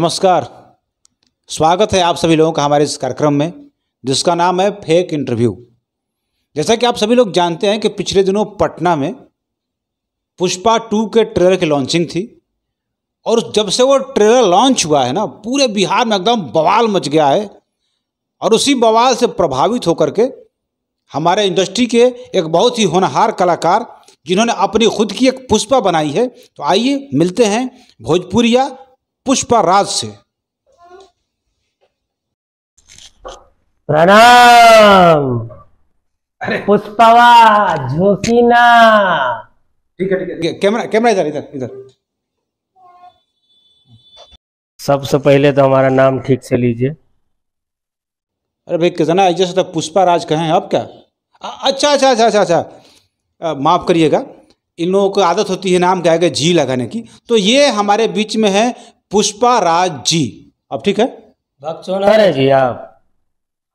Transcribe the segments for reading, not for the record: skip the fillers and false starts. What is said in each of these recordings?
नमस्कार। स्वागत है आप सभी लोगों का हमारे इस कार्यक्रम में जिसका नाम है फेक इंटरव्यू। जैसा कि आप सभी लोग जानते हैं कि पिछले दिनों पटना में पुष्पा 2 के ट्रेलर की लॉन्चिंग थी और जब से वो ट्रेलर लॉन्च हुआ है ना, पूरे बिहार में एकदम बवाल मच गया है। और उसी बवाल से प्रभावित होकर के हमारे इंडस्ट्री के एक बहुत ही होनहार कलाकार जिन्होंने अपनी खुद की एक पुष्पा बनाई है, तो आइए मिलते हैं भोजपुरिया पुष्पा राज से। प्रणाम। अरे पुष्पवा झोकीना। ठीक है। कैमरा इधर इधर इधर। सबसे पहले तो हमारा नाम ठीक से लीजिए। अरे भाई कितना जैसे तो पुष्पा राज कहें आप क्या? अच्छा, माफ़ करिएगा, इन लोगों को आदत होती है नाम के आगे जी लगाने की। तो ये हमारे बीच में है पुष्पा राज जी। अब ठीक है? अरे जी आप,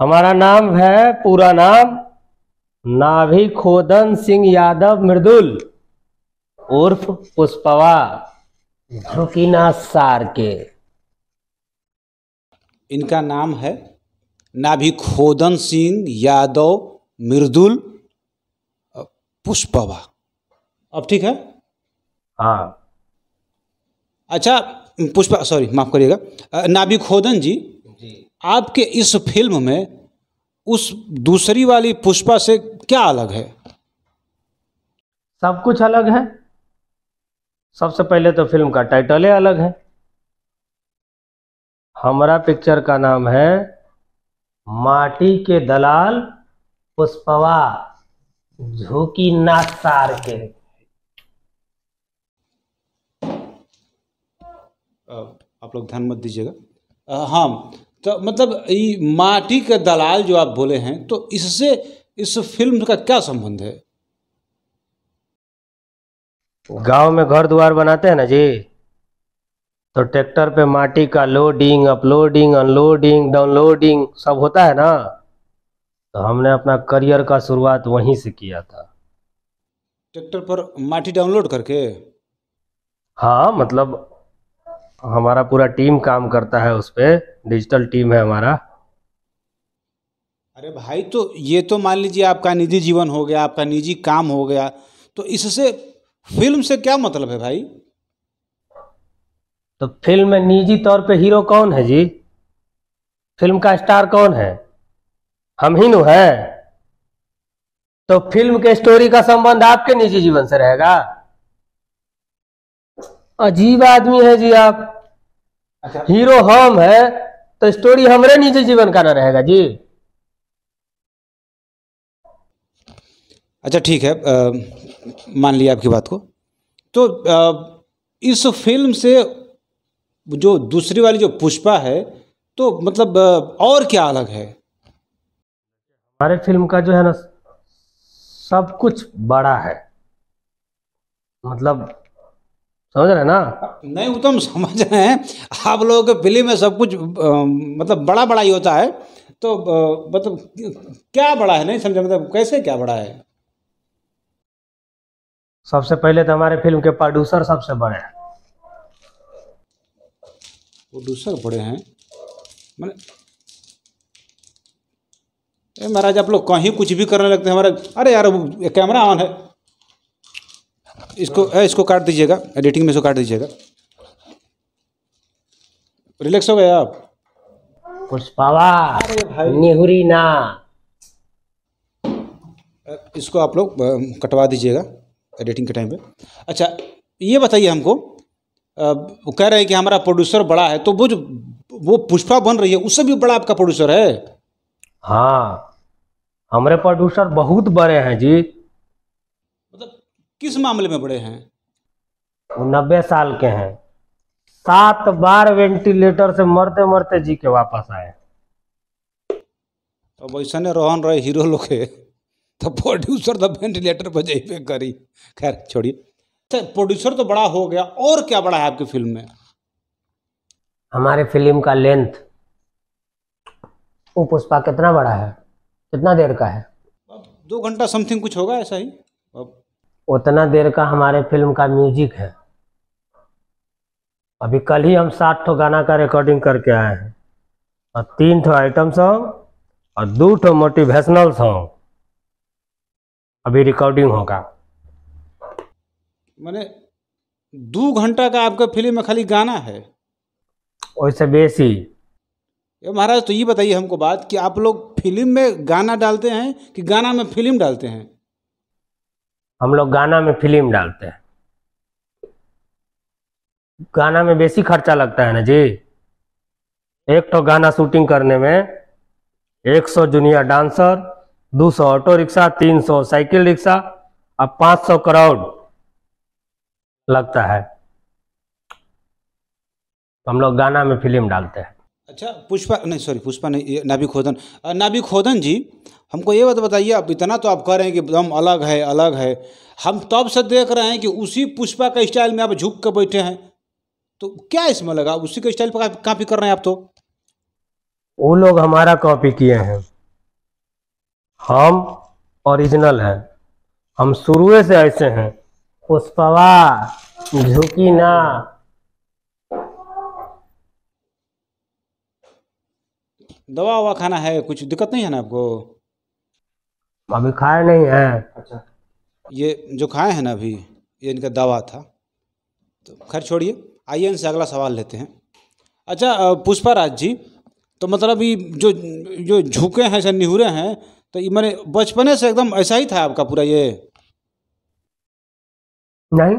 हमारा नाम है पूरा नाम नाभि खोदन सिंह यादव मृदुल उर्फ पुष्पवा झोकीना सार के। इनका नाम है नाभिखोदन सिंह यादव मृदुल पुष्पवा। अब ठीक है? हाँ। अच्छा पुष्पा, सॉरी माफ़ करिएगा, नाभिखोदन जी, आपके इस फिल्म में उस दूसरी वाली पुष्पा से क्या अलग है? सब कुछ अलग है। सबसे पहले तो फिल्म का टाइटल ही अलग है। हमारा पिक्चर का नाम है माटी के दलाल पुष्पवा झोकीना सार के। आप लोग ध्यान मत दीजिएगा। हाँ, तो मतलब ये माटी के दलाल जो आप बोले हैं, तो इससे इस फिल्म का क्या संबंध है? गांव में घर द्वार बनाते हैं ना जी, तो ट्रैक्टर पे माटी का लोडिंग अपलोडिंग अनलोडिंग डाउनलोडिंग सब होता है ना। तो हमने अपना करियर का शुरुआत वहीं से किया था। ट्रैक्टर पर माटी डाउनलोड करके? हाँ, मतलब हमारा पूरा टीम काम करता है उस पे, डिजिटल टीम है हमारा। अरे भाई, तो ये तो मान लीजिए आपका निजी जीवन हो गया, आपका निजी काम हो गया, तो इससे फिल्म से क्या मतलब है भाई? तो फिल्म में निजी तौर पे हीरो कौन है जी? फिल्म का स्टार कौन है? हम ही नु है। तो फिल्म के स्टोरी का संबंध आपके निजी जीवन से रहेगा? अजीब आदमी है जी आप। अच्छा, हीरो हम है तो स्टोरी हमारे निजी जीवन का ना रहेगा जी। अच्छा ठीक है, मान लिया आपकी बात को। तो इस फिल्म से जो दूसरी वाली जो पुष्पा है, तो मतलब और क्या अलग है? हमारे फिल्म का जो है ना, सब कुछ बड़ा है। मतलब समझ रहे हैं ना? नहीं, वो तो हम समझ रहे हैं। आप लोगों के फिल्म में सब कुछ मतलब बड़ा बड़ा ही होता है, तो मतलब क्या बड़ा है, नहीं समझा, मतलब कैसे क्या बड़ा है? सबसे पहले तो हमारे फिल्म के प्रोड्यूसर सबसे बड़े हैं। प्रोड्यूसर बड़े हैं? मैंने महाराज आप लोग कहीं कुछ भी करने लगते हैं हमारा। अरे यार, वो कैमरा ऑन है, इसको काट दीजिएगा, एडिटिंग में इसको काट दीजिएगा। रिलैक्स हो गए आप? पुष्पवा अरे भाई, नेहुरी ना। इसको आप लोग कटवा दीजिएगा एडिटिंग के टाइम पे। अच्छा, ये बताइए हमको, वो कह रहे हैं कि हमारा प्रोड्यूसर बड़ा है, तो वो पुष्पा बन रही है, उससे भी बड़ा आपका प्रोड्यूसर है? हाँ, हमारे प्रोड्यूसर बहुत बड़े हैं जी। मतलब किस मामले में बड़े हैं? वो 90 साल के हैं। 7 बार वेंटिलेटर से मरते मरते जी के वापस आए। अब ऐसा ने रोहन रहे हीरो लोग के, तो प्रोड्यूसर तो वेंटिलेटर पर जाई पे करी। खैर छोड़िए। अच्छा, प्रोड्यूसर तो बड़ा हो गया, और क्या बड़ा है आपकी फिल्म में? हमारे फिल्म का लेंथ, वो पुष्पा कितना बड़ा है, कितना देर का है? अब 2 घंटा समथिंग कुछ होगा ऐसा ही। अब उतना देर का हमारे फिल्म का म्यूजिक है। अभी कल ही हम 7 ठो गाना का रिकॉर्डिंग करके आए हैं, और 3 ठो आइटम सॉन्ग और 2 ठो मोटिवेशनल सॉन्ग अभी रिकॉर्डिंग होगा। मैंने 2 घंटा का आपका फिल्म में खाली गाना है? वैसे बेसी ये महाराज तो ये बताइए हमको बात कि आप लोग फिल्म में गाना डालते हैं कि गाना में फिल्म डालते हैं? हम लोग गाना में फिल्म डालते हैं। गाना में बेसी खर्चा लगता है ना जी। एक तो गाना शूटिंग करने में 100 junior dancer, 200 auto rickshaw, 300 cycle rickshaw और 500 क्राउड लगता है। तो हम लोग गाना में फिल्म डालते हैं। अच्छा पुष्पा नहीं, सॉरी पुष्पा नहीं, ये नाभि खोदन। नाभि खोदन जी, हमको ये बात बताइए, आप इतना तो आप कह रहे हैं कि एकदम अलग है अलग है, हम तब से देख रहे हैं कि उसी पुष्पा का स्टाइल में आप झुक कर बैठे हैं, तो क्या इसमें लगा? उसी के स्टाइल पर कॉपी कर रहे हैं आप तो? वो लोग हमारा कॉपी किए हैं, हम ओरिजिनल हैं। हम शुरू से ऐसे हैं। पुष्पवा झुकी ना। दवा ववा खाना है, कुछ दिक्कत नहीं है ना आपको? अभी खाए नहीं है। अच्छा, ये जो खाए हैं ना अभी, ये इनका दवा था। तो खैर छोड़िए, आइए इनसे अगला सवाल लेते हैं। अच्छा पुष्पा राज जी, तो मतलब ये जो जो झुके हैं, ऐसे निहुरे हैं, तो ये मैंने बचपने से एकदम ऐसा ही था आपका पूरा ये? नहीं,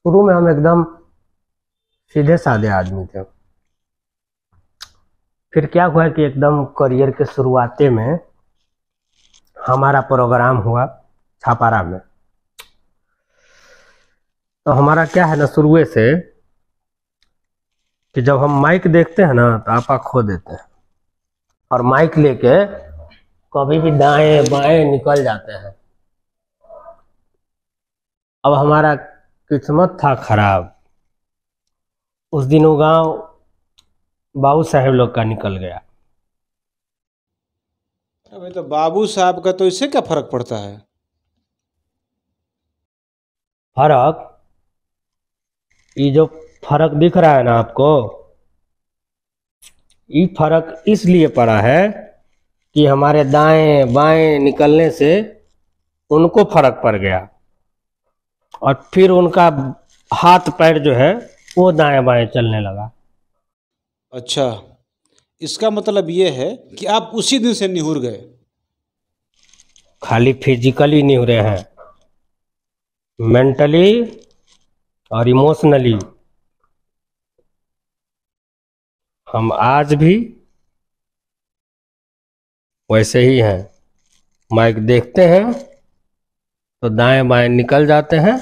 शुरू में हम एकदम सीधे साधे आदमी थे। फिर क्या हुआ कि एकदम करियर के शुरुआते में हमारा प्रोग्राम हुआ छापारा में। तो हमारा क्या है ना, शुरू से कि जब हम माइक देखते हैं ना तो आपा खो देते हैं, और माइक लेके कभी भी दाएं बाएं निकल जाते हैं। अब हमारा किस्मत था खराब, उस दिन वो गाँव बाबू साहेब लोग का निकल गया। अरे भाई, तो बाबू साहब का तो इससे क्या फर्क पड़ता है? फर्क, ये जो फर्क दिख रहा है ना आपको, ये फर्क इसलिए पड़ा है कि हमारे दाएं बाएं निकलने से उनको फर्क पड़ गया, और फिर उनका हाथ पैर जो है वो दाएं बाएं चलने लगा। अच्छा, इसका मतलब ये है कि आप उसी दिन से निहुर गए? खाली फिजिकली नहीं हो रहे हैं, मेंटली और इमोशनली हम आज भी वैसे ही हैं। माइक देखते हैं तो दाएं बाएं निकल जाते हैं।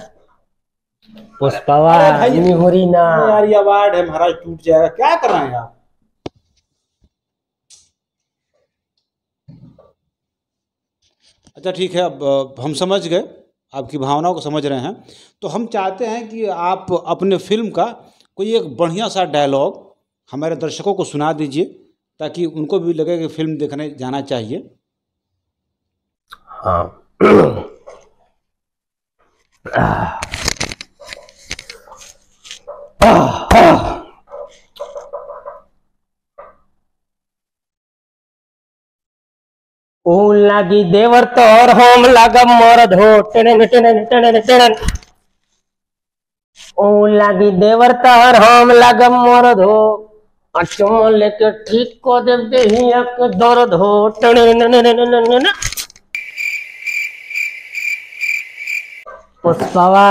पुष्पवा अरे भाई, निहुरी ना। यार ये अवार्ड है महाराज, टूट जाएगा, क्या कर रहे हैं आप? अच्छा ठीक है, अब हम समझ गए, आपकी भावनाओं को समझ रहे हैं। तो हम चाहते हैं कि आप अपने फिल्म का कोई एक बढ़िया सा डायलॉग हमारे दर्शकों को सुना दीजिए, ताकि उनको भी लगे कि फिल्म देखने जाना चाहिए। हाँ। ओ लागी देवर तोर होम लागम मरद हो टेन टेन टेन टेन। ओ लागी देवर तोर होम लागम मरद हो, चुम्मा लेके ठीक को देव देहिया के दर्द हो टेन। पुष्पवा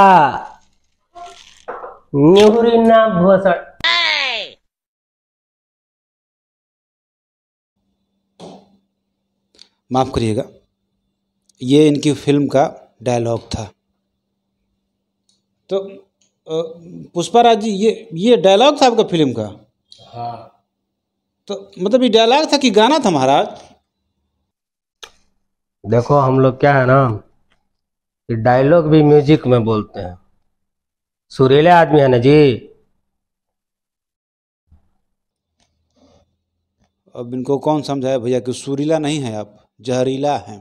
निहुरी ना भोसड़। माफ़ करिएगा, ये इनकी फिल्म का डायलॉग था। तो पुष्पा राज जी, ये डायलॉग था आपका फिल्म का? हाँ। तो मतलब ये डायलॉग था कि गाना था महाराज? देखो हम लोग क्या है ना, कि डायलॉग भी म्यूजिक में बोलते हैं। सुरीले आदमी है ना जी। अब इनको कौन समझाए भैया कि सुरीला नहीं है आप, जहरीला हैं।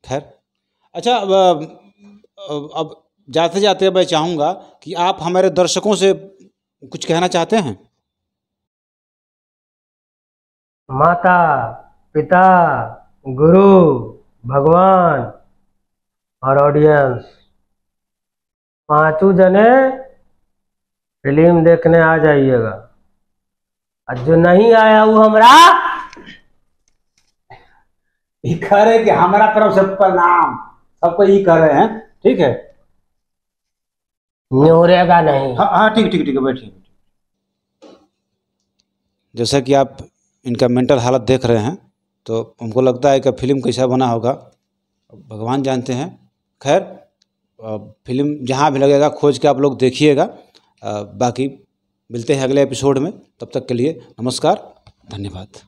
खैर, अच्छा अब जाते जाते मैं चाहूँगा कि आप हमारे दर्शकों से कुछ कहना चाहते हैं। माता, पिता, गुरु, भगवान और ऑडियंस, पांचों जने फिल्म देखने आ जाइएगा। और जो नहीं आया वो हमरा ये कह रहे कि हमारा तरफ से प्रणाम, सबको ये कह रहे हैं, ठीक है। न्योरेगा नहीं। हाँ हाँ, ठीक ठीक ठीक है, बैठिए। जैसा कि आप इनका मेंटल हालत देख रहे हैं तो हमको लगता है कि फिल्म कैसा बना होगा भगवान जानते हैं। खैर, फिल्म जहाँ भी लगेगा खोज के आप लोग देखिएगा। बाकी मिलते हैं अगले एपिसोड में, तब तक के लिए नमस्कार, धन्यवाद।